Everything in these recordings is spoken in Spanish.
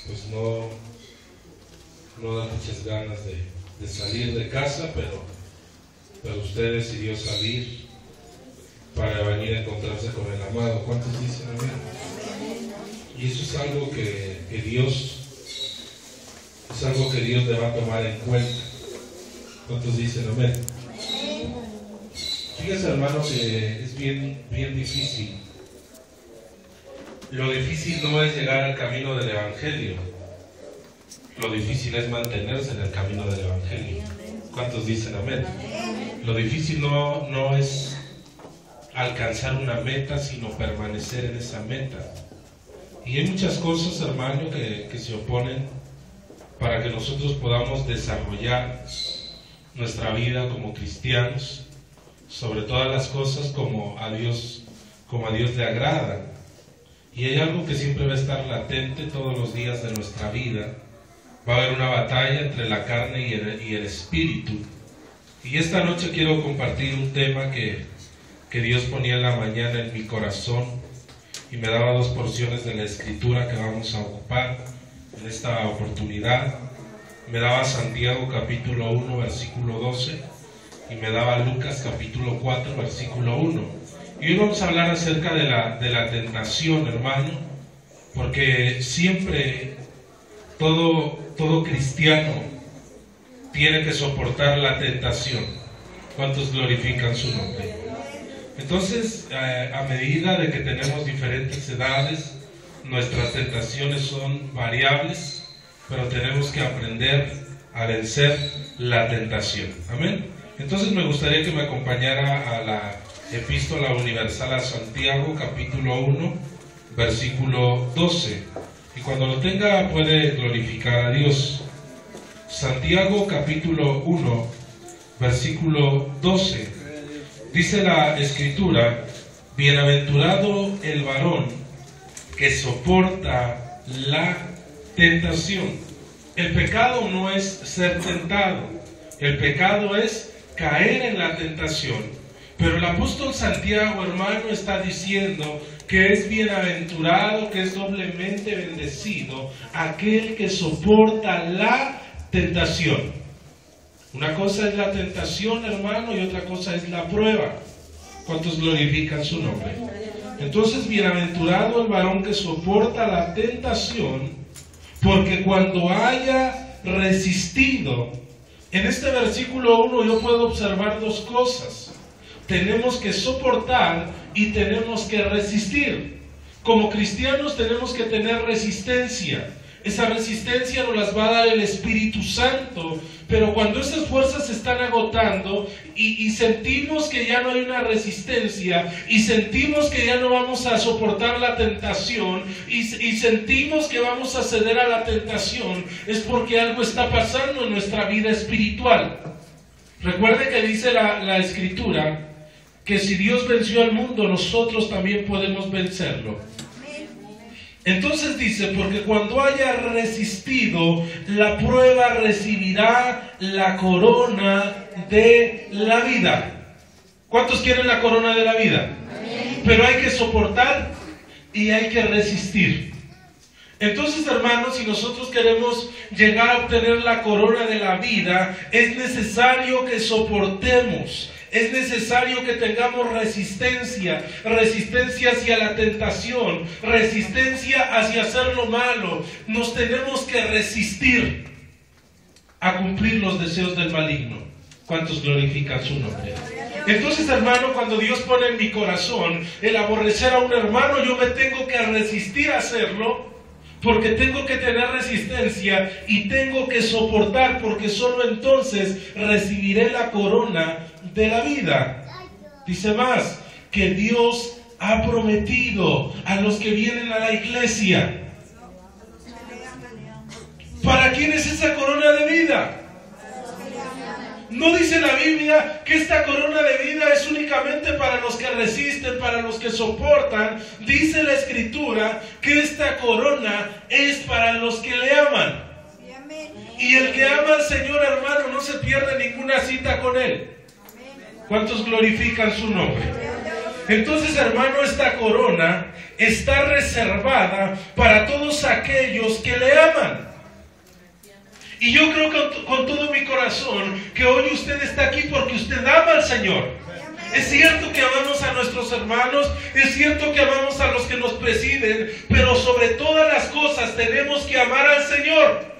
pues no da muchas ganas de salir de casa, pero usted decidió salir para venir a encontrarse con el amado. ¿Cuántos dicen amén? Y eso es algo que Dios le va a tomar en cuenta. ¿Cuántos dicen amén? Fíjense, hermano, que es bien difícil. Lo difícil no es llegar al camino del Evangelio. Lo difícil es mantenerse en el camino del Evangelio. ¿Cuántos dicen amén? Lo difícil no es alcanzar una meta, sino permanecer en esa meta. Y hay muchas cosas, hermano, que se oponen para que nosotros podamos desarrollar nuestra vida como cristianos, sobre todas las cosas como a Dios le agrada. Y hay algo que siempre va a estar latente todos los días de nuestra vida. Va a haber una batalla entre la carne y el espíritu. Y esta noche quiero compartir un tema que Dios ponía en la mañana en mi corazón y me daba 2 porciones de la escritura que vamos a ocupar en esta oportunidad. Me daba Santiago capítulo 1 versículo 12 y me daba Lucas capítulo 4 versículo 1. Y hoy vamos a hablar acerca de la tentación, hermano, porque siempre todo cristiano tiene que soportar la tentación. ¿Cuántos glorifican su nombre? Entonces, a medida de que tenemos diferentes edades, nuestras tentaciones son variables, pero tenemos que aprender a vencer la tentación. Amén. Entonces me gustaría que me acompañara a la Epístola Universal a Santiago, capítulo 1, versículo 12. Y cuando lo tenga puede glorificar a Dios. Santiago, capítulo 1, versículo 12. Dice la Escritura: bienaventurado el varón que soporta la tentación. El pecado no es ser tentado. El pecado es caer en la tentación. Pero el apóstol Santiago, hermano, está diciendo que es bienaventurado, que es doblemente bendecido aquel que soporta la tentación. Una cosa es la tentación, hermano, y otra cosa es la prueba. ¿Cuántos glorifican su nombre? Entonces, bienaventurado el varón que soporta la tentación, porque cuando haya resistido. En este versículo 1 yo puedo observar 2 cosas. Tenemos que soportar y tenemos que resistir. Como cristianos tenemos que tener resistencia. Esa resistencia nos las va a dar el Espíritu Santo, pero cuando esas fuerzas se están agotando y sentimos que ya no hay una resistencia y sentimos que ya no vamos a soportar la tentación y sentimos que vamos a ceder a la tentación, es porque algo está pasando en nuestra vida espiritual. Recuerde que dice la Escritura que si Dios venció al mundo, nosotros también podemos vencerlo. Entonces dice, porque cuando haya resistido la prueba, recibirá la corona de la vida. ¿Cuántos quieren la corona de la vida? Pero hay que soportar y hay que resistir. Entonces, hermanos, si nosotros queremos llegar a obtener la corona de la vida, es necesario que soportemos. Es necesario que tengamos resistencia hacia la tentación, resistencia hacia hacer lo malo. Nos tenemos que resistir a cumplir los deseos del maligno. ¿Cuántos glorifican su nombre? Entonces, hermano, cuando Dios pone en mi corazón el aborrecer a un hermano, yo me tengo que resistir a hacerlo, porque tengo que tener resistencia y tengo que soportar, porque solo entonces recibiré la corona de la vida. Dice más, que Dios ha prometido a los que vienen a la iglesia. ¿Para quién es esa corona de vida? No dice la Biblia que esta corona de vida es únicamente para los que resisten, para los que soportan. Dice la Escritura que esta corona es para los que le aman. Y el que ama al Señor, hermano, no se pierde ninguna cita con Él. ¿Cuántos glorifican su nombre? Entonces, hermano, esta corona está reservada para todos aquellos que le aman. Y yo creo que con todo mi corazón que hoy usted está aquí porque usted ama al Señor. Es cierto que amamos a nuestros hermanos, es cierto que amamos a los que nos presiden, pero sobre todas las cosas tenemos que amar al Señor.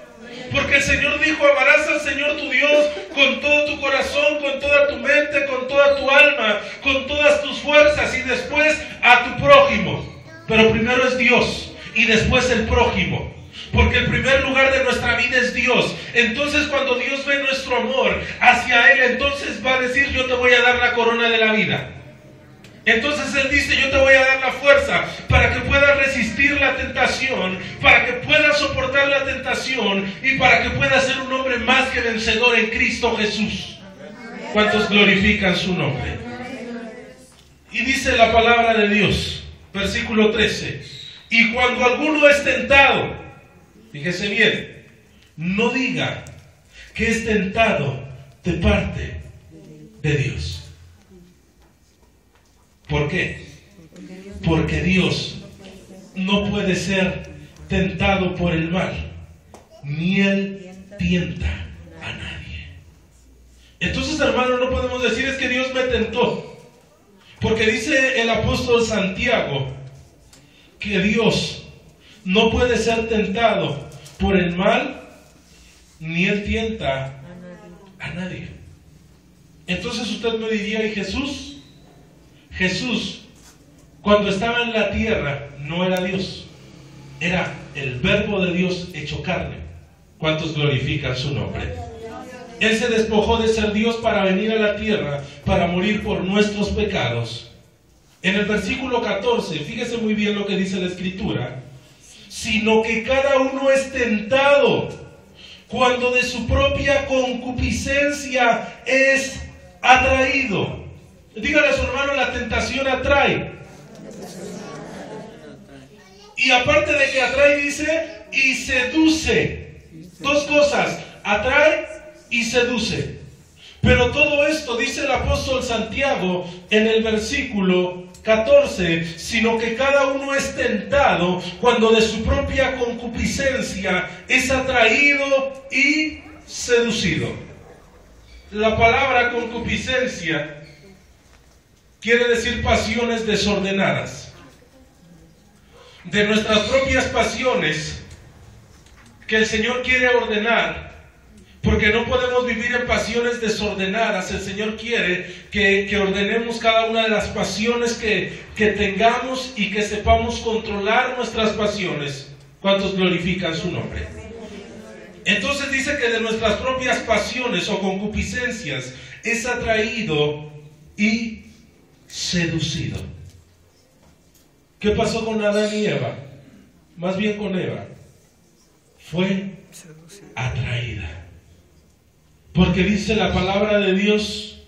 Porque el Señor dijo: amarás al Señor tu Dios con todo tu corazón, con toda tu mente, con toda tu alma, con todas tus fuerzas, y después a tu prójimo. Pero primero es Dios y después el prójimo. Porque el primer lugar de nuestra vida es Dios. Entonces, cuando Dios ve nuestro amor hacia Él, entonces va a decir: yo te voy a dar la corona de la vida. Entonces Él dice: yo te voy a dar la fuerza para que puedas resistir la tentación, para que puedas soportar la tentación y para que puedas ser un hombre más que vencedor en Cristo Jesús. ¿Cuántos glorifican su nombre? Y dice la palabra de Dios, versículo 13: y cuando alguno es tentado, fíjese bien, no diga que es tentado de parte de Dios. ¿Por qué? Porque Dios no puede ser tentado por el mal, ni Él tienta a nadie. Entonces, hermano, no podemos decir: es que Dios me tentó. Porque dice el apóstol Santiago que Dios no puede ser tentado por el mal, ni Él tienta a nadie. Entonces usted me diría: ¿y Jesús? Jesús, cuando estaba en la tierra, no era Dios, era el verbo de Dios hecho carne. ¿Cuántos glorifican su nombre? Él se despojó de ser Dios para venir a la tierra, para morir por nuestros pecados. En el versículo 14, fíjese muy bien lo que dice la Escritura: sino que cada uno es tentado cuando de su propia concupiscencia es atraído. Dígale a su hermano: la tentación atrae. Y aparte de que atrae, dice, y seduce. Dos cosas: atrae y seduce. Pero todo esto, dice el apóstol Santiago en el versículo 14, sino que cada uno es tentado cuando de su propia concupiscencia es atraído y seducido. La palabra concupiscencia quiere decir pasiones desordenadas. De nuestras propias pasiones que el Señor quiere ordenar, porque no podemos vivir en pasiones desordenadas. El Señor quiere que ordenemos cada una de las pasiones que tengamos y que sepamos controlar nuestras pasiones. ¿Cuántos glorifican su nombre? Entonces dice que de nuestras propias pasiones o concupiscencias es atraído y seducido. ¿Qué pasó con Adán y Eva? Más bien con Eva. Fue atraída. Porque dice la palabra de Dios,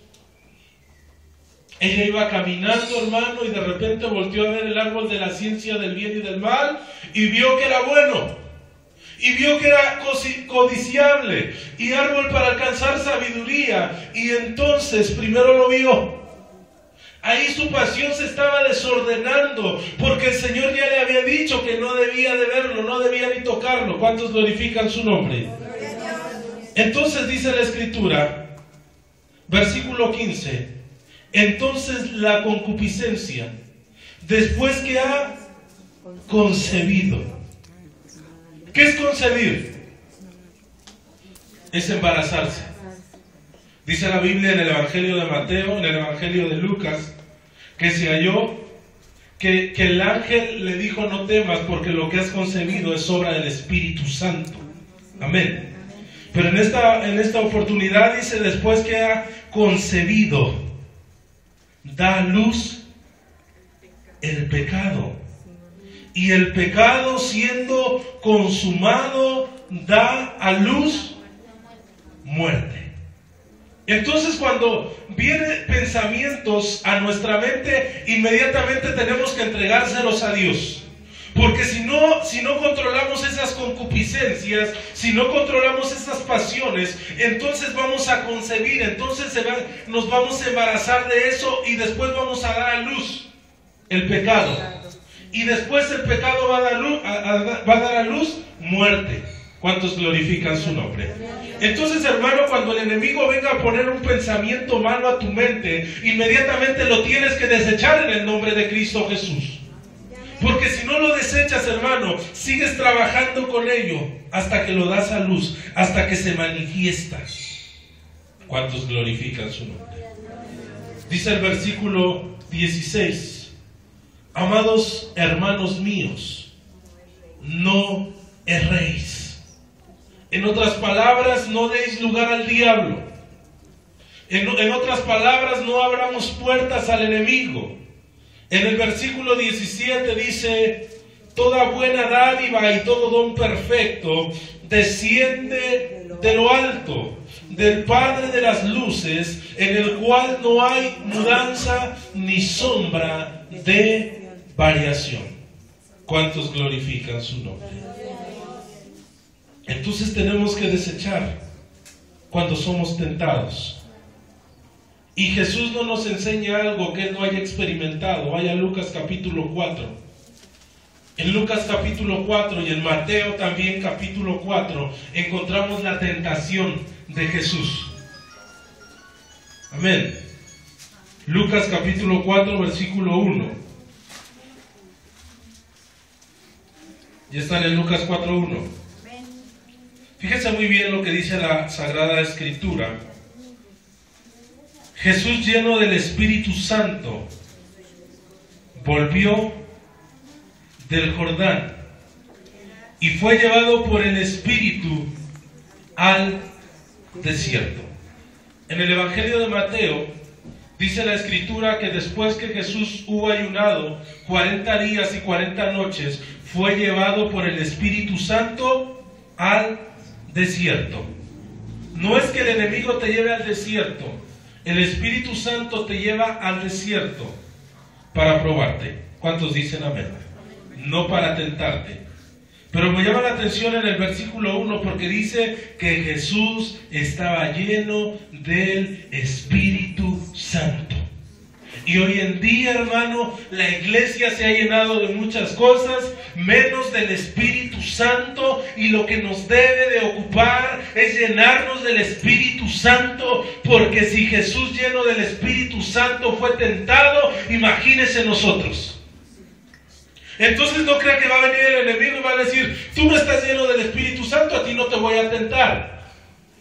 ella iba caminando, hermano, y de repente volteó a ver el árbol de la ciencia del bien y del mal y vio que era bueno. Y vio que era codiciable y árbol para alcanzar sabiduría. Y entonces primero lo vio. Ahí su pasión se estaba desordenando, porque el Señor ya le había dicho que no debía de verlo, no debía ni tocarlo. ¿Cuántos glorifican su nombre? Entonces dice la Escritura, versículo 15: entonces la concupiscencia, después que ha concebido. ¿Qué es concebir? Es embarazarse. Dice la Biblia en el Evangelio de Mateo, en el Evangelio de Lucas, que se halló que el ángel le dijo: no temas, porque lo que has concebido es obra del Espíritu Santo. Amén. Pero en esta oportunidad dice: después que ha concebido, da a luz el pecado. Y el pecado, siendo consumado, da a luz muerte. Entonces, cuando vienen pensamientos a nuestra mente, inmediatamente tenemos que entregárselos a Dios. Porque si no controlamos esas concupiscencias, si no controlamos esas pasiones, entonces vamos a concebir, entonces nos vamos a embarazar de eso y después vamos a dar a luz. El pecado. Y después el pecado va a dar a luz muerte. ¿Cuántos glorifican su nombre? Entonces, hermano, cuando el enemigo venga a poner un pensamiento malo a tu mente, inmediatamente lo tienes que desechar en el nombre de Cristo Jesús. Porque si no lo desechas, hermano, sigues trabajando con ello hasta que lo das a luz, hasta que se manifiesta. ¿Cuántos glorifican su nombre? Dice el versículo 16: amados hermanos míos, no erréis. En otras palabras, no deis lugar al diablo. En otras palabras, no abramos puertas al enemigo. En el versículo 17 dice: toda buena dádiva y todo don perfecto desciende de lo alto, del Padre de las luces, en el cual no hay mudanza ni sombra de variación. ¿Cuántos glorifican su nombre? Entonces tenemos que desechar cuando somos tentados. Y Jesús no nos enseña algo que Él no haya experimentado. Vaya a Lucas capítulo 4. En Lucas capítulo 4 y en Mateo también capítulo 4 encontramos la tentación de Jesús. Amén. Lucas capítulo 4 versículo 1. Ya están en Lucas 4:1. Fíjense muy bien lo que dice la Sagrada Escritura. Jesús, lleno del Espíritu Santo, volvió del Jordán y fue llevado por el Espíritu al desierto. En el Evangelio de Mateo dice la Escritura que después que Jesús hubo ayunado 40 días y 40 noches, fue llevado por el Espíritu Santo al desierto. No es que el enemigo te lleve al desierto, el Espíritu Santo te lleva al desierto para probarte. ¿Cuántos dicen amén? No para tentarte. Pero me llama la atención en el versículo 1 porque dice que Jesús estaba lleno del Espíritu Santo. Y hoy en día, hermano, la iglesia se ha llenado de muchas cosas, menos del Espíritu Santo, y lo que nos debe de ocupar es llenarnos del Espíritu Santo, porque si Jesús lleno del Espíritu Santo fue tentado, imagínese nosotros. Entonces no crea que va a venir el enemigo y va a decir: tú no estás lleno del Espíritu Santo, a ti no te voy a tentar.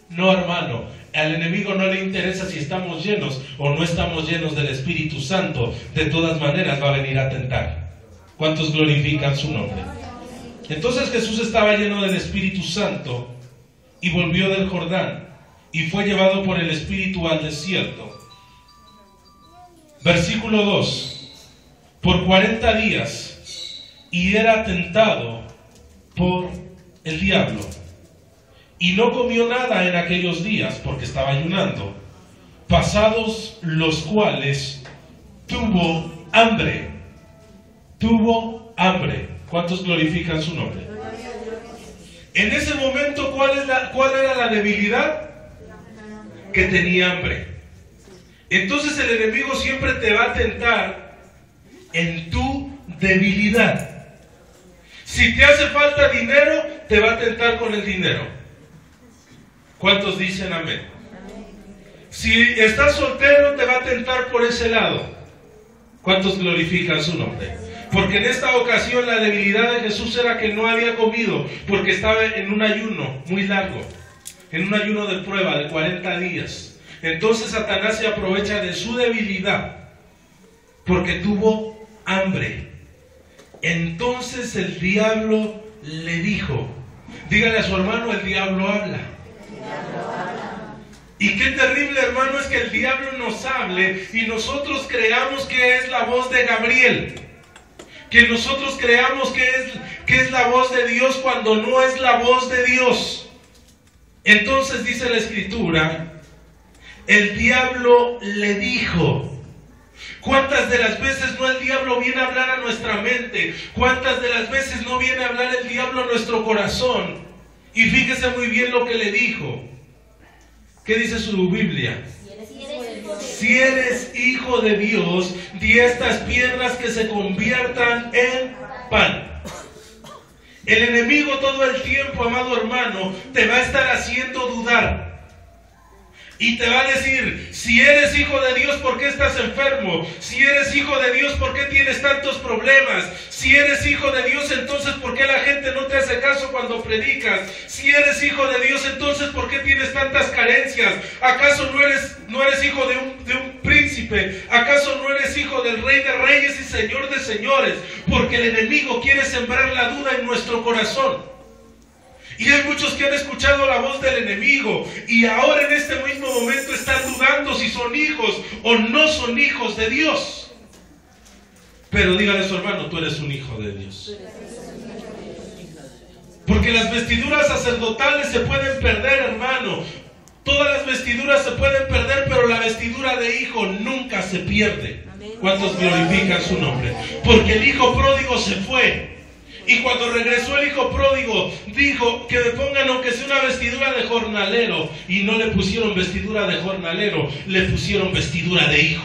No, hermano. Al enemigo no le interesa si estamos llenos o no estamos llenos del Espíritu Santo. De todas maneras va a venir a tentar. ¿Cuántos glorifican su nombre? Entonces Jesús estaba lleno del Espíritu Santo y volvió del Jordán y fue llevado por el Espíritu al desierto. Versículo 2: por 40 días y era tentado por el diablo. Y no comió nada en aquellos días porque estaba ayunando, pasados los cuales tuvo hambre. Tuvo hambre. ¿Cuántos glorifican su nombre? En ese momento, ¿cuál era la debilidad? Que tenía hambre. Entonces el enemigo siempre te va a tentar en tu debilidad. Si te hace falta dinero, te va a tentar con el dinero. ¿Cuántos dicen amén? Si estás soltero, te va a tentar por ese lado. ¿Cuántos glorifican su nombre? Porque en esta ocasión la debilidad de Jesús era que no había comido, porque estaba en un ayuno muy largo, en un ayuno de prueba de 40 días. Entonces Satanás se aprovecha de su debilidad, porque tuvo hambre. Entonces el diablo le dijo, dígale a su hermano: el diablo habla. Y qué terrible, hermano, es que el diablo nos hable y nosotros creamos que es la voz de Gabriel, que nosotros creamos que es la voz de Dios cuando no es la voz de Dios. Entonces dice la Escritura, el diablo le dijo. ¿Cuántas de las veces no el diablo viene a hablar a nuestra mente? ¿Cuántas de las veces no viene a hablar el diablo a nuestro corazón? Y fíjese muy bien lo que le dijo. ¿Qué dice su Biblia? Si eres hijo de Dios, di a estas piedras que se conviertan en pan. El enemigo todo el tiempo, amado hermano, te va a estar haciendo dudar. Y te va a decir, si eres hijo de Dios, ¿por qué estás enfermo? Si eres hijo de Dios, ¿por qué tienes tantos problemas? Si eres hijo de Dios, entonces ¿por qué la gente no te hace caso cuando predicas? Si eres hijo de Dios, entonces ¿por qué tienes tantas carencias? ¿Acaso no eres hijo de un príncipe? ¿Acaso no eres hijo del Rey de Reyes y Señor de Señores? Porque el enemigo quiere sembrar la duda en nuestro corazón. Y hay muchos que han escuchado la voz del enemigo y ahora en este mismo momento están dudando si son hijos o no son hijos de Dios. Pero dígale a su hermano, tú eres un hijo de Dios. Porque las vestiduras sacerdotales se pueden perder, hermano. Todas las vestiduras se pueden perder, pero la vestidura de hijo nunca se pierde. ¿Cuántos glorifican su nombre? Porque el hijo pródigo se fue. Y cuando regresó el hijo pródigo, dijo que me pongan aunque sea una vestidura de jornalero. Y no le pusieron vestidura de jornalero, le pusieron vestidura de hijo.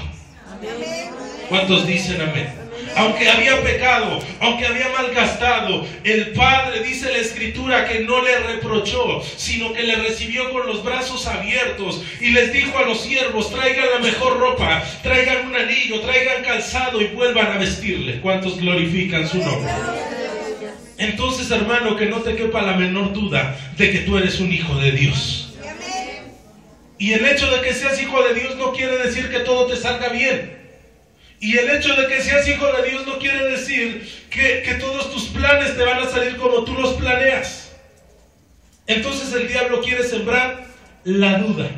¿Cuántos dicen amén? Aunque había pecado, aunque había malgastado, el padre, dice la escritura, que no le reprochó, sino que le recibió con los brazos abiertos y les dijo a los siervos, traigan la mejor ropa, traigan un anillo, traigan calzado y vuelvan a vestirle. ¿Cuántos glorifican su nombre? Entonces, hermano, que no te quepa la menor duda de que tú eres un hijo de Dios. Y el hecho de que seas hijo de Dios no quiere decir que todo te salga bien. Y el hecho de que seas hijo de Dios no quiere decir que todos tus planes te van a salir como tú los planeas. Entonces el diablo quiere sembrar la duda.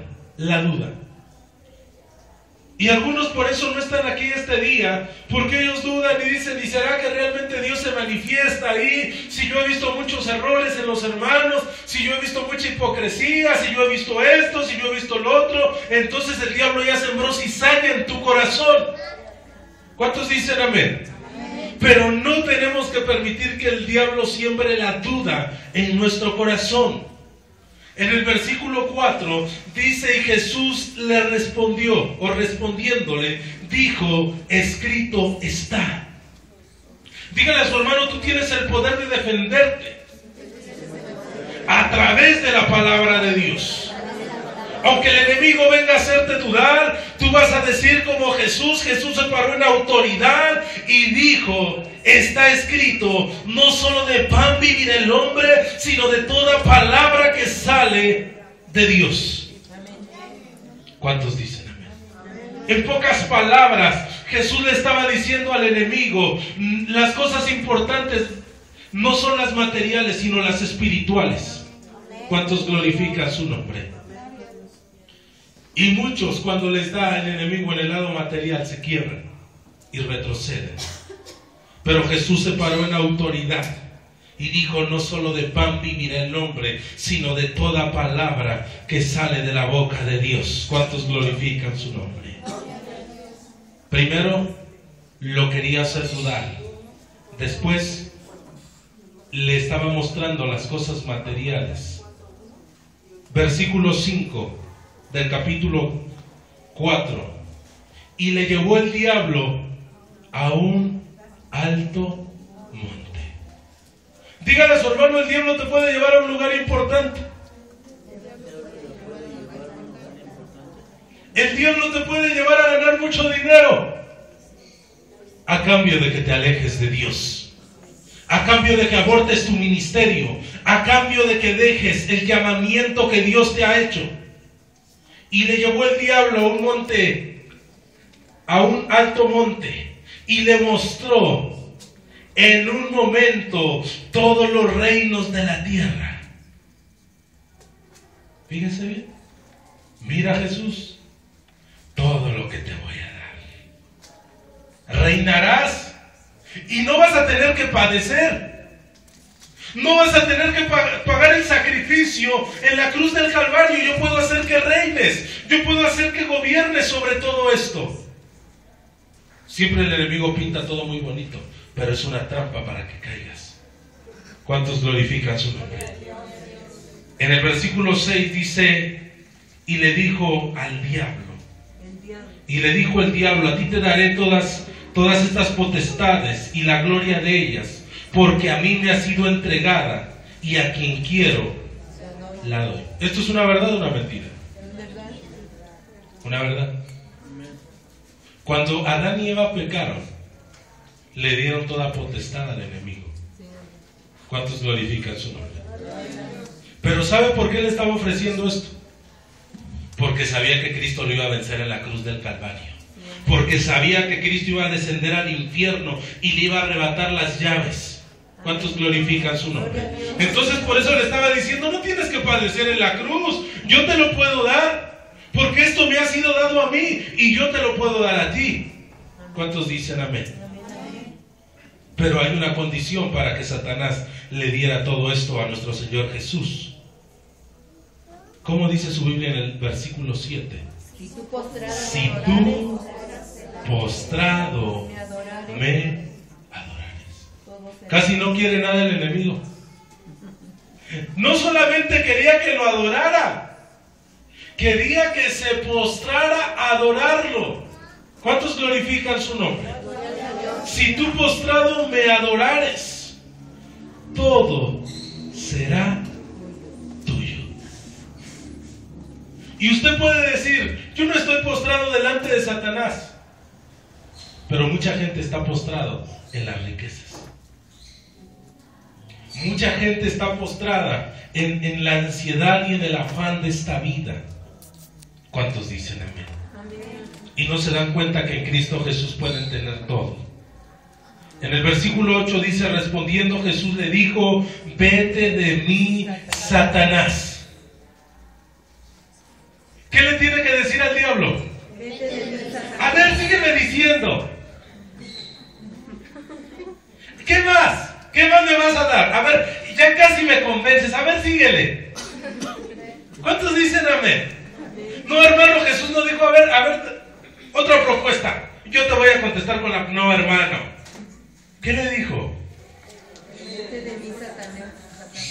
Y algunos por eso no están aquí este día, porque ellos dudan y dicen, ¿y será que realmente Dios se manifiesta ahí? Si yo he visto muchos errores en los hermanos, si yo he visto mucha hipocresía, si yo he visto esto, si yo he visto lo otro, entonces el diablo ya sembró cizaña en tu corazón. ¿Cuántos dicen amén? Pero no tenemos que permitir que el diablo siembre la duda en nuestro corazón. En el versículo 4 dice, y Jesús le respondió, o respondiéndole, dijo, escrito está. Dígale a su hermano, tú tienes el poder de defenderte a través de la palabra de Dios. Aunque el enemigo venga a hacerte dudar, tú vas a decir como Jesús se paró en autoridad y dijo, está escrito, no solo de pan vivirá el hombre, sino de toda palabra que sale de Dios. ¿Cuántos dicen amén? En pocas palabras, Jesús le estaba diciendo al enemigo, las cosas importantes no son las materiales, sino las espirituales. ¿Cuántos glorifican su nombre? Y muchos, cuando les da el enemigo en el lado material, se quiebran y retroceden. Pero Jesús se paró en autoridad y dijo, no solo de pan vivirá el hombre, sino de toda palabra que sale de la boca de Dios. ¿Cuántos glorifican su nombre? Primero, lo quería hacer dudar. Después, le estaba mostrando las cosas materiales. Versículo 5 del capítulo 4. Y le llevó el diablo a un alto monte. Dígale a su hermano, el diablo te puede llevar a un lugar importante. El diablo te puede llevar a ganar mucho dinero a cambio de que te alejes de Dios, a cambio de que abortes tu ministerio, a cambio de que dejes el llamamiento que Dios te ha hecho. Y le llevó el diablo a un monte, a un alto monte, y le mostró en un momento todos los reinos de la tierra. Fíjese bien, mira Jesús, todo lo que te voy a dar. Reinarás y no vas a tener que padecer. No vas a tener que pagar el sacrificio en la cruz del Calvario. Yo puedo hacer que reines. Yo puedo hacer que gobiernes sobre todo esto. Siempre el enemigo pinta todo muy bonito, pero es una trampa para que caigas. ¿Cuántos glorifican su nombre? En el versículo 6 dice, y le dijo al diablo, Y le dijo el diablo: a ti te daré todas estas potestades y la gloria de ellas, porque a mí me ha sido entregada, y a quien quiero la doy. ¿Esto es una verdad o una mentira? Una verdad. Cuando Adán y Eva pecaron, le dieron toda potestad al enemigo. ¿Cuántos glorifican su nombre? Pero ¿sabe por qué le estaba ofreciendo esto? Porque sabía que Cristo lo iba a vencer en la cruz del Calvario. Porque sabía que Cristo iba a descender al infierno y le iba a arrebatar las llaves. ¿Cuántos glorifican su nombre? Entonces por eso le estaba diciendo: no tienes que padecer en la cruz, yo te lo puedo dar, porque esto me ha sido dado a mí y yo te lo puedo dar a ti. ¿Cuántos dicen amén? Pero hay una condición para que Satanás le diera todo esto a nuestro Señor Jesús. ¿Cómo dice su Biblia en el versículo 7? Si tú postrado me adorares. Casi no quiere nada el enemigo. No solamente quería que lo adorara, quería que se postrara a adorarlo. ¿Cuántos glorifican su nombre? Si tú postrado me adorares, todo será tuyo. Y usted puede decir: yo no estoy postrado delante de Satanás. Pero mucha gente está postrado en las riquezas. Mucha gente está postrada en la ansiedad y en el afán de esta vida. ¿Cuántos dicen amén? Y no se dan cuenta que en Cristo Jesús pueden tener todo. En el versículo 8 dice: respondiendo Jesús le dijo: vete de mí, Satanás. ¿Qué le tiene que decir al diablo? A ver, sígueme diciendo. ¿Qué más? ¿Qué más me vas a dar? A ver, ya casi me convences. A ver, síguele. ¿Cuántos dicen amén? No, hermano, Jesús no dijo: a ver, otra propuesta. Yo te voy a contestar con la... No, hermano. ¿Qué le dijo? Vete de mí, Satanás.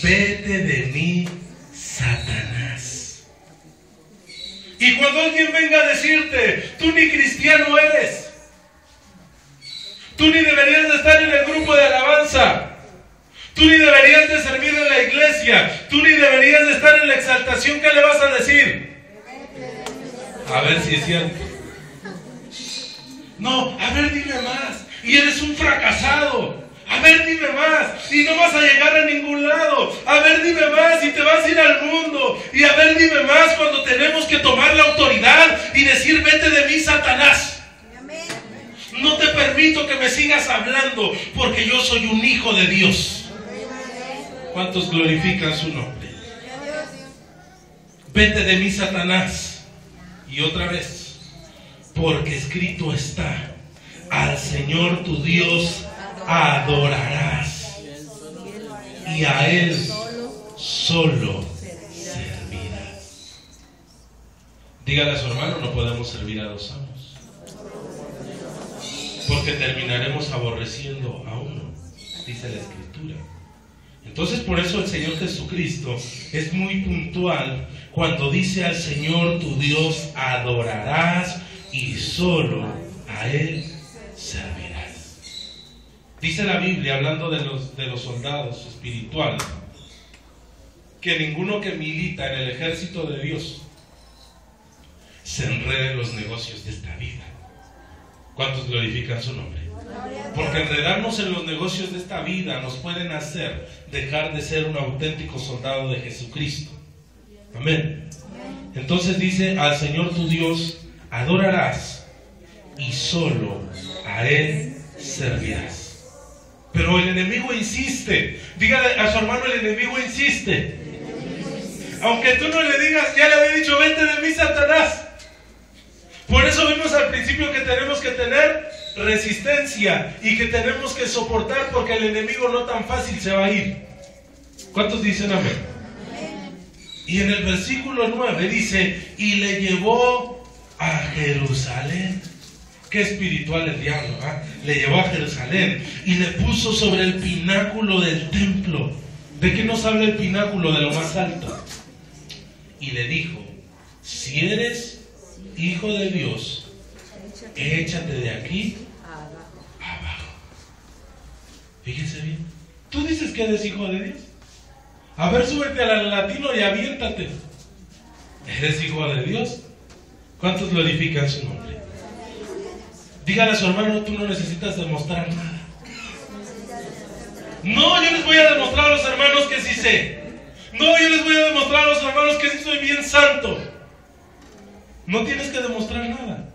Vete de mí, Satanás. Y cuando alguien venga a decirte: tú ni cristiano eres, tú ni deberías de estar en el grupo de alabanza, tú ni deberías de servir en la iglesia, tú ni deberías de estar en la exaltación, ¿qué le vas a decir? A ver si es cierto. No, a ver, dime más. Y eres un fracasado. A ver, dime más. Y no vas a llegar a ningún lado. A ver, dime más. Y te vas a ir al mundo. Y a ver, dime más cuando tenemos que tomar la autoridad y decir: vete de mí, Satanás. No te permito que me sigas hablando, porque yo soy un hijo de Dios. ¿Cuántos glorifican su nombre? Vete de mí, Satanás. Y otra vez: porque escrito está: al Señor tu Dios adorarás, y a Él solo servirás. Dígale a su hermano: no podemos servir a dos amos, porque terminaremos aborreciendo a uno, dice la Escritura. Entonces por eso el Señor Jesucristo es muy puntual cuando dice: al Señor tu Dios adorarás y solo a Él servirás. Dice la Biblia, hablando de los soldados espirituales, que ninguno que milita en el ejército de Dios se enrede en los negocios de esta vida. ¿Cuántos glorifican su nombre? Porque enredarnos en los negocios de esta vida nos pueden hacer dejar de ser un auténtico soldado de Jesucristo. Amén. Entonces dice: al Señor tu Dios adorarás y solo a Él servirás. Pero el enemigo insiste. Dígale a su hermano: el enemigo insiste. Aunque tú no le digas, ya le había dicho: vete de mí, Satanás. Por eso vimos al principio que tenemos que tener resistencia y que tenemos que soportar, porque el enemigo no tan fácil se va a ir. ¿Cuántos dicen amén? Y en el versículo 9 dice: y le llevó a Jerusalén. Qué espiritual el diablo, ¿eh? Le llevó a Jerusalén y le puso sobre el pináculo del templo. ¿De qué nos habla el pináculo? De lo más alto. Y le dijo: si eres hijo de Dios, échate de aquí abajo. Fíjense bien. ¿Tú dices que eres hijo de Dios? A ver, súbete al latino y aviéntate. ¿Eres hijo de Dios? ¿Cuántos glorifican su nombre? Dígale a su hermano, tú no necesitas demostrar nada. No, yo les voy a demostrar a los hermanos que sí sé. No, yo les voy a demostrar a los hermanos que sí soy bien santo. No tienes que demostrar nada.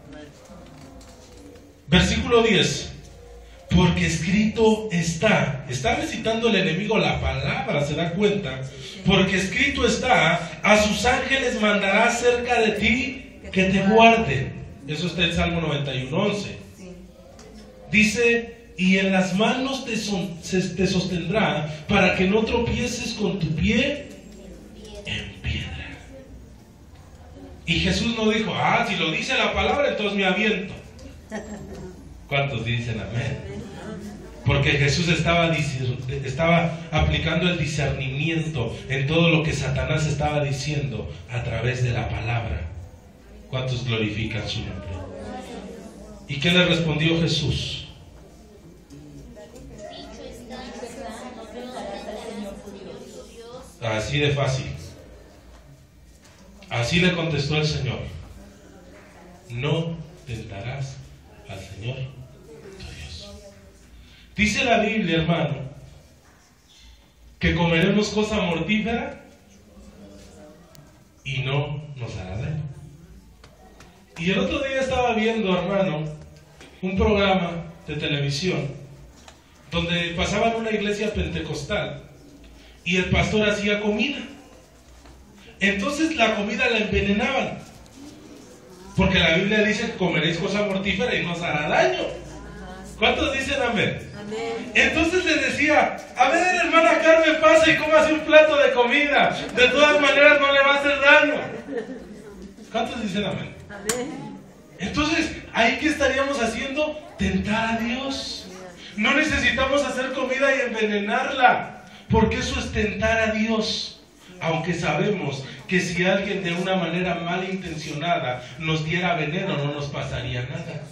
Versículo 10. Porque escrito está recitando el enemigo la palabra, ¿se da cuenta? Porque escrito está, a sus ángeles mandará cerca de ti que te guarden. Eso está en Salmo 91:11. Dice, y en las manos te sostendrá para que no tropieces con tu pie en piedra. Y Jesús no dijo, si lo dice la palabra, entonces me aviento. ¿Cuántos dicen amén? Porque Jesús estaba aplicando el discernimiento en todo lo que Satanás estaba diciendo a través de la palabra. ¿Cuántos glorifican su nombre? ¿Y qué le respondió Jesús? Así de fácil. Así le contestó el Señor. No tentarás al Señor tu Dios. Dice la Biblia, hermano, que comeremos cosa mortífera y no nos hará daño. Y el otro día estaba viendo, hermano, un programa de televisión donde pasaban una iglesia pentecostal y el pastor hacía comida. Entonces la comida la envenenaban, porque la Biblia dice que comeréis cosa mortífera y no os hará daño. ¿Cuántos dicen amén? Amén. Entonces le decía, a ver, hermana Carmen, pase y cómase un plato de comida, de todas maneras no le va a hacer daño. ¿Cuántos dicen amén? Amén. Entonces, ¿ahí qué estaríamos haciendo? Tentar a Dios. No necesitamos hacer comida y envenenarla, porque eso es tentar a Dios. Aunque sabemos que si alguien de una manera malintencionada nos diera veneno, no nos pasaría nada.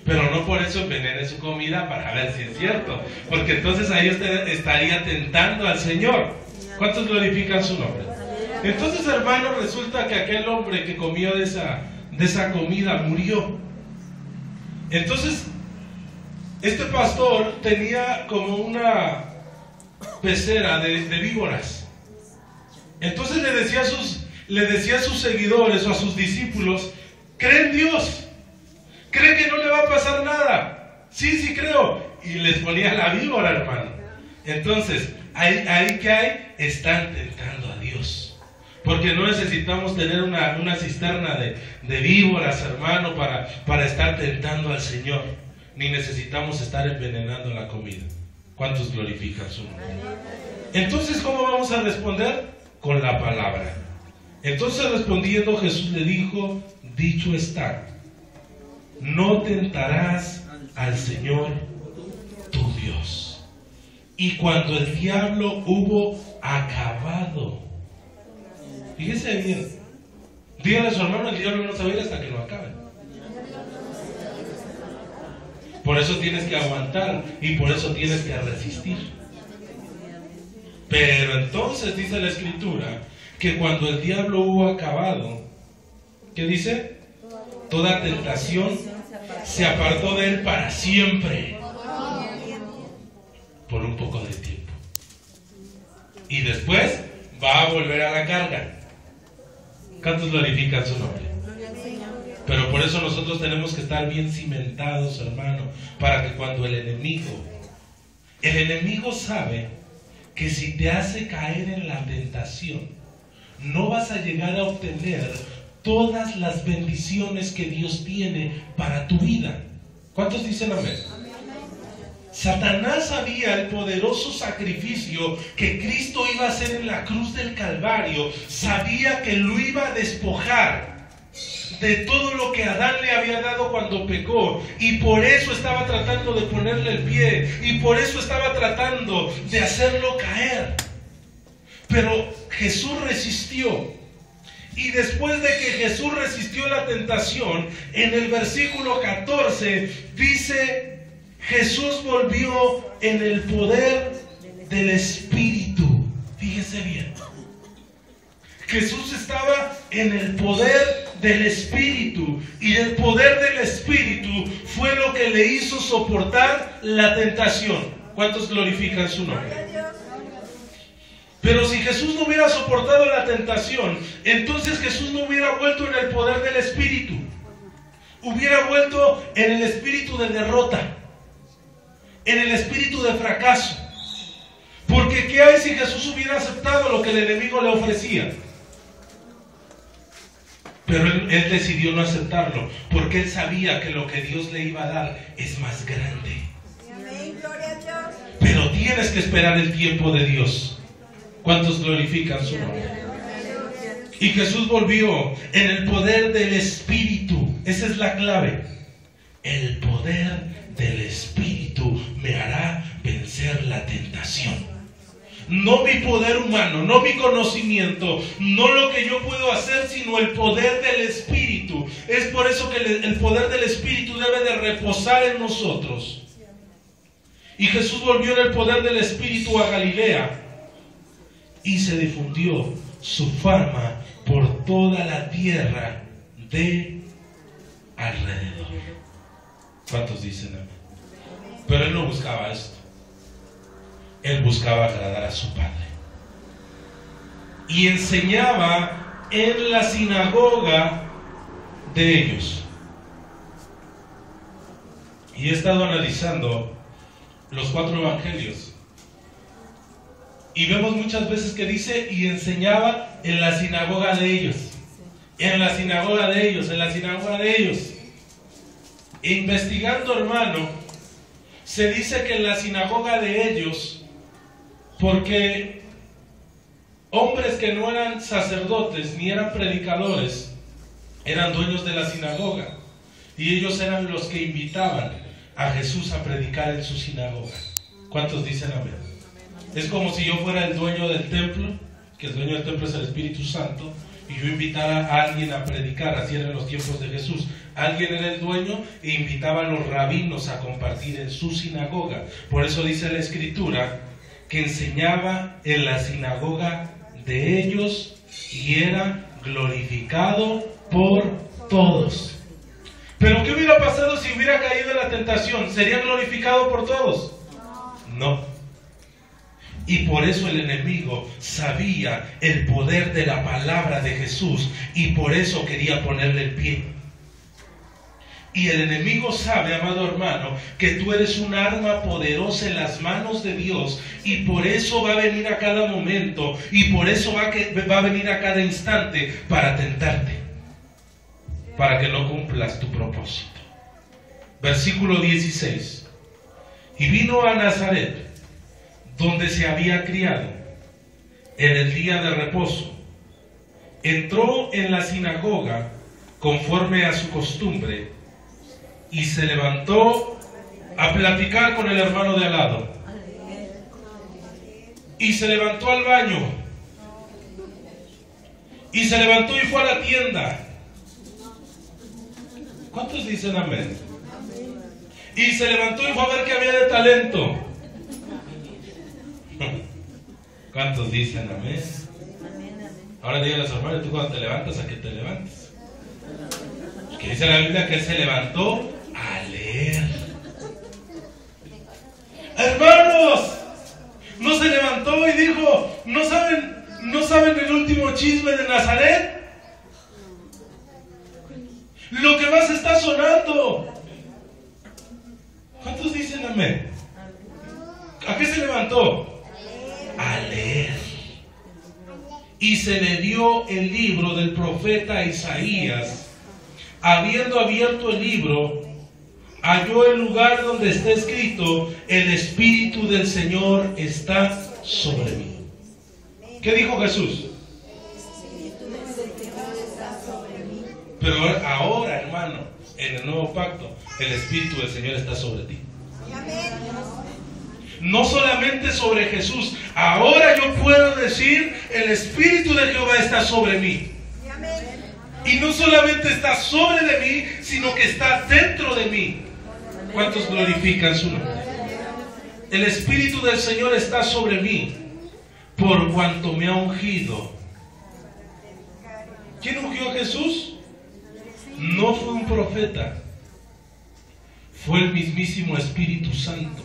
Pero no por eso envenene su comida para ver si es cierto, porque entonces ahí usted estaría tentando al Señor. ¿Cuántos glorifican su nombre? Entonces, hermano, resulta que aquel hombre que comió de esa comida murió. Entonces, este pastor tenía como una pecera de víboras. Entonces le decía a sus seguidores o a sus discípulos, ¿cree en Dios? ¿Cree que no le va a pasar nada? Sí creo. Y les ponía la víbora, hermano. Entonces, ahí que hay, están tentando a Dios. Porque no necesitamos tener una cisterna de víboras, hermano, para estar tentando al Señor. Ni necesitamos estar envenenando la comida. ¿Cuántos glorifican su nombre? Entonces, ¿cómo vamos a responder? Con la palabra. Entonces, respondiendo, Jesús le dijo, dicho está, no tentarás al Señor tu Dios. Y cuando el diablo hubo acabado, fíjese bien, dígale a su hermano, el diablo no se va a ir hasta que lo acabe. Por eso tienes que aguantar y por eso tienes que resistir. Pero entonces dice la Escritura que cuando el diablo hubo acabado, ¿qué dice? Toda tentación se apartó de él para siempre. Por un poco de tiempo. Y después va a volver a la carga. ¿Cuántos glorifican su nombre? Pero por eso nosotros tenemos que estar bien cimentados, hermano, para que cuando el enemigo sabe que si te hace caer en la tentación, no vas a llegar a obtener todas las bendiciones que Dios tiene para tu vida. ¿Cuántos dicen amén? Satanás sabía el poderoso sacrificio que Cristo iba a hacer en la cruz del Calvario. Sabía que lo iba a despojar de todo lo que Adán le había dado cuando pecó, y por eso estaba tratando de ponerle el pie, y por eso estaba tratando de hacerlo caer. Pero Jesús resistió, Y después de que Jesús resistió la tentación, en el versículo 14 dice, Jesús volvió en el poder del Espíritu. Fíjese bien. Jesús estaba en el poder del Espíritu, y el poder del Espíritu fue lo que le hizo soportar la tentación. ¿Cuántos glorifican su nombre? Pero si Jesús no hubiera soportado la tentación, entonces Jesús no hubiera vuelto en el poder del Espíritu. Hubiera vuelto en el espíritu de derrota, en el espíritu de fracaso. Porque ¿qué hay si Jesús hubiera aceptado lo que el enemigo le ofrecía? Pero él decidió no aceptarlo, porque él sabía que lo que Dios le iba a dar es más grande. Amén, gloria a Dios. Pero tienes que esperar el tiempo de Dios. ¿Cuántos glorifican su nombre? Y Jesús volvió en el poder del Espíritu. Esa es la clave. El poder del Espíritu me hará vencer la tentación. No mi poder humano, no mi conocimiento, no lo que yo puedo hacer, sino el poder del Espíritu. Es por eso que el poder del Espíritu debe de reposar en nosotros. Y Jesús volvió en el poder del Espíritu a Galilea, y se difundió su fama por toda la tierra de alrededor. ¿Cuántos dicen amén? Pero él no buscaba esto. Él buscaba agradar a su Padre. Y enseñaba en la sinagoga de ellos. Y he estado analizando los 4 evangelios. Y vemos muchas veces que dice, y enseñaba en la sinagoga de ellos. En la sinagoga de ellos, en la sinagoga de ellos. E investigando, hermano, se dice que en la sinagoga de ellos, porque hombres que no eran sacerdotes ni eran predicadores, eran dueños de la sinagoga. Y ellos eran los que invitaban a Jesús a predicar en su sinagoga. ¿Cuántos dicen amén? Es como si yo fuera el dueño del templo, que el dueño del templo es el Espíritu Santo, y yo invitara a alguien a predicar. Así eran los tiempos de Jesús. Alguien era el dueño e invitaba a los rabinos a compartir en su sinagoga. Por eso dice la Escritura que enseñaba en la sinagoga de ellos y era glorificado por todos. Pero ¿qué hubiera pasado si hubiera caído en la tentación? ¿Sería glorificado por todos? No. Y por eso el enemigo sabía el poder de la palabra de Jesús y por eso quería ponerle el pie. Y el enemigo sabe, amado hermano, que tú eres un arma poderosa en las manos de Dios, y por eso va a venir a cada momento, y por eso va a venir a cada instante para tentarte, para que no cumplas tu propósito. Versículo 16. Y vino a Nazaret, donde se había criado, en el día de reposo. Entró en la sinagoga conforme a su costumbre, y se levantó a platicar con el hermano de al lado. Y se levantó al baño. Y se levantó y fue a la tienda. ¿Cuántos dicen amén? Y se levantó y fue a ver qué había de talento. ¿Cuántos dicen amén? Ahora díganle a los hermanos, tú cuando te levantas, ¿a qué te levantas? Que dice la Biblia que él se levantó a leer. Hermanos, no se levantó y dijo, ¿no saben el último chisme de Nazaret? Lo que más está sonando. ¿Cuántos dicen amén? ¿A qué se levantó? A leer. Y se le dio el libro del profeta Isaías. Habiendo abierto el libro, halló el lugar donde está escrito: el Espíritu del Señor está sobre mí. ¿Qué dijo Jesús? Pero ahora, hermano, en el nuevo pacto, el Espíritu del Señor está sobre ti. No solamente sobre Jesús, ahora yo puedo decir: el Espíritu de Jehová está sobre mí. Y no solamente está sobre de mí, sino que está dentro de mí. ¿Cuántos glorifican su nombre? El Espíritu del Señor está sobre mí, por cuanto me ha ungido. ¿Quién ungió a Jesús? No fue un profeta, fue el mismísimo Espíritu Santo.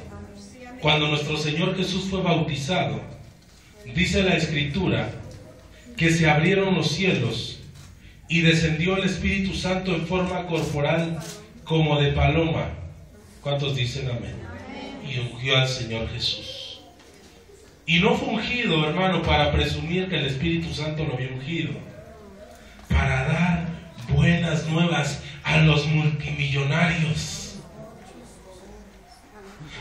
Cuando nuestro Señor Jesús fue bautizado, dice la Escritura que se abrieron los cielos y descendió el Espíritu Santo en forma corporal como de paloma. ¿Cuántos dicen amén? Y ungió al Señor Jesús. Y no fue ungido, hermano, para presumir que el Espíritu Santo lo había ungido, para dar buenas nuevas a los multimillonarios,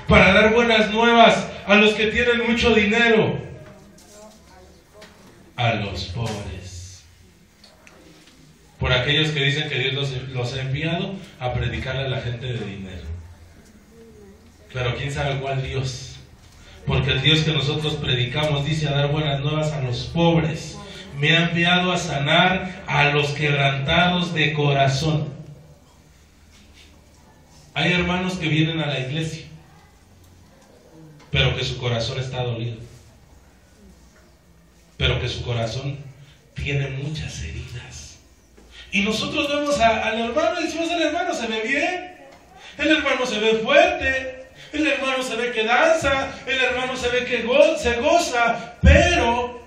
para dar buenas nuevas a los que tienen mucho dinero, a los pobres, por aquellos que dicen que Dios los ha enviado a predicarle a la gente de dinero. Pero quién sabe cuál Dios, porque el Dios que nosotros predicamos dice a dar buenas nuevas a los pobres. Me ha enviado a sanar a los quebrantados de corazón. Hay hermanos que vienen a la iglesia, pero que su corazón está dolido, pero que su corazón tiene muchas heridas. Y nosotros vemos al hermano y decimos: el hermano se ve bien, el hermano se ve fuerte, el hermano se ve que danza, el hermano se ve que se goza, pero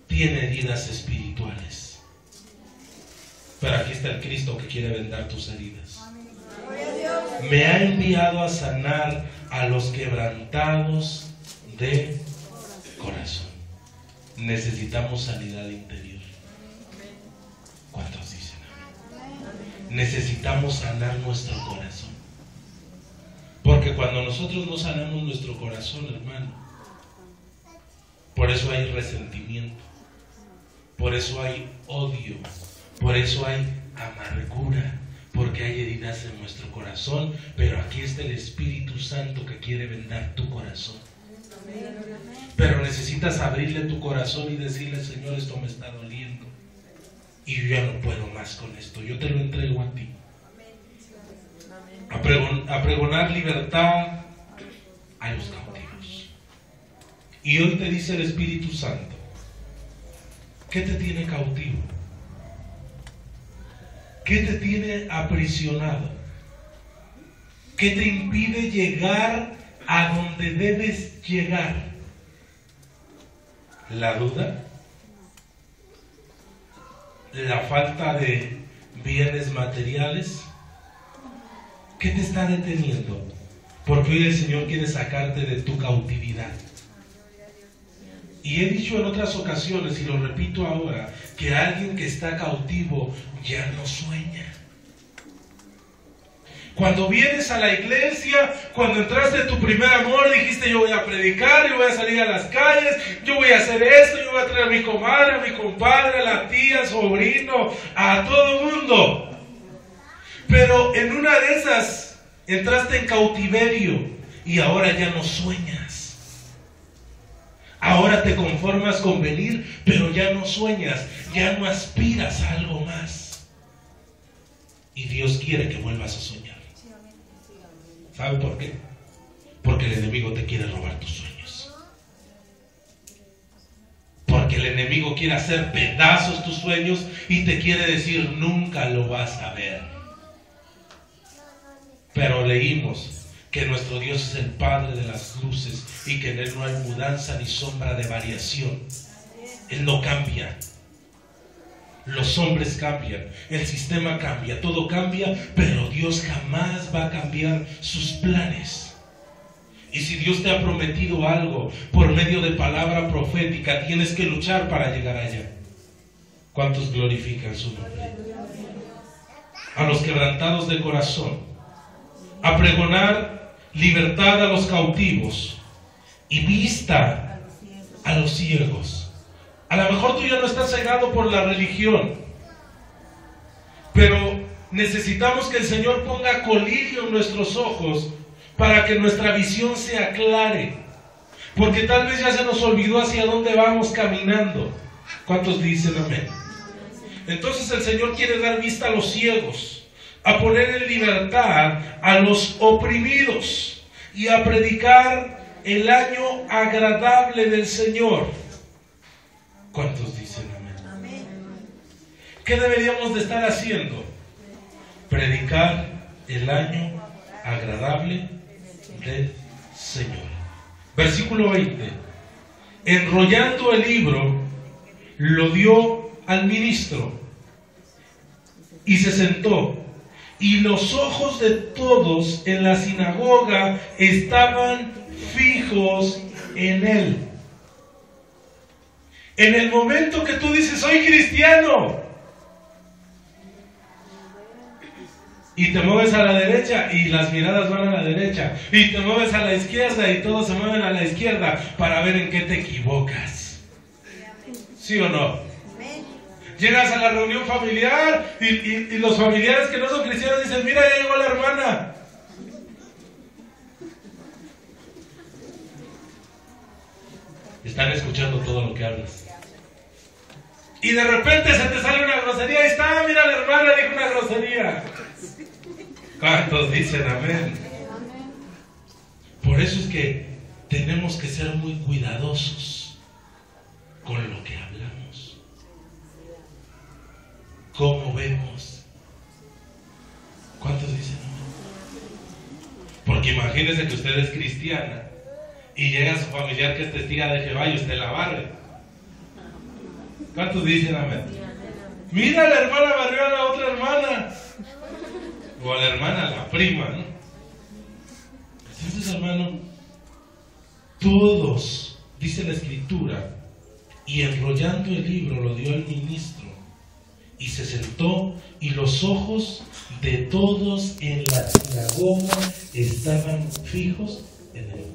tiene heridas espirituales. Pero aquí está el Cristo que quiere vendar tus heridas. Me ha enviado a sanar a los quebrantados de corazón. Necesitamos sanidad interior. ¿Cuántos dicen amén? Necesitamos sanar nuestro corazón. Porque cuando nosotros no sanamos nuestro corazón, hermano, por eso hay resentimiento, por eso hay odio, por eso hay amargura, porque hay heridas en nuestro corazón. Pero aquí está el Espíritu Santo que quiere vendar tu corazón. Pero necesitas abrirle tu corazón y decirle: Señor, esto me está doliendo y yo ya no puedo más con esto, yo te lo entrego a ti. A pregonar libertad a los cautivos. Y hoy te dice el Espíritu Santo: ¿qué te tiene cautivo? ¿Qué te tiene aprisionado? ¿Qué te impide llegar a donde debes llegar? ¿La duda? ¿La falta de bienes materiales? ¿Qué te está deteniendo? Porque hoy el Señor quiere sacarte de tu cautividad. Y he dicho en otras ocasiones, y lo repito ahora, que alguien que está cautivo ya no sueña. Cuando vienes a la iglesia, cuando entraste en tu primer amor, dijiste: yo voy a predicar, yo voy a salir a las calles, yo voy a hacer esto, yo voy a traer a mi comadre, a mi compadre, a la tía, al sobrino, a todo el mundo. Pero en una de esas entraste en cautiverio y ahora ya no sueñas. Ahora te conformas con venir, pero ya no sueñas, ya no aspiras a algo más. Y Dios quiere que vuelvas a soñar. ¿Sabe por qué? Porque el enemigo te quiere robar tus sueños. Porque el enemigo quiere hacer pedazos tus sueños y te quiere decir: nunca lo vas a ver. Pero leímos que nuestro Dios es el Padre de las luces y que en Él no hay mudanza ni sombra de variación. Él no cambia. Los hombres cambian, el sistema cambia, todo cambia, pero Dios jamás va a cambiar sus planes. Y si Dios te ha prometido algo por medio de palabra profética, tienes que luchar para llegar allá. ¿Cuántos glorifican su nombre? A los quebrantados de corazón, a pregonar libertad a los cautivos y vista a los ciegos. A lo mejor tú ya no estás cegado por la religión, pero necesitamos que el Señor ponga colirio en nuestros ojos para que nuestra visión se aclare, porque tal vez ya se nos olvidó hacia dónde vamos caminando. ¿Cuántos dicen amén? Entonces el Señor quiere dar vista a los ciegos, a poner en libertad a los oprimidos y a predicar el año agradable del Señor. ¿Cuántos dicen amén? ¿Qué deberíamos de estar haciendo? Predicar el año agradable del Señor. Versículo 20. Enrollando el libro, lo dio al ministro y se sentó. Y los ojos de todos en la sinagoga estaban fijos en él. En el momento que tú dices, soy cristiano, y te mueves a la derecha y las miradas van a la derecha, y te mueves a la izquierda y todos se mueven a la izquierda para ver en qué te equivocas. ¿Sí o no? Llegas a la reunión familiar y los familiares que no son cristianos dicen, mira, ya llegó la hermana. Están escuchando todo lo que hablas. Y de repente se te sale una grosería. Ahí está, mira, la hermana dijo una grosería. ¿Cuántos dicen amén? Por eso es que tenemos que ser muy cuidadosos con lo que hablamos, cómo vemos. ¿Cuántos dicen amén? Porque imagínense que usted es cristiana y llega su familiar que es testiga de Jehová y usted la barre. ¿Cuántos dicen amén? Mira, la hermana barrió a la otra hermana. O a la hermana, a la prima, ¿no? Entonces, hermano, todos, dice la Escritura, y enrollando el libro lo dio al ministro, y se sentó, y los ojos de todos en la sinagoga estaban fijos en él.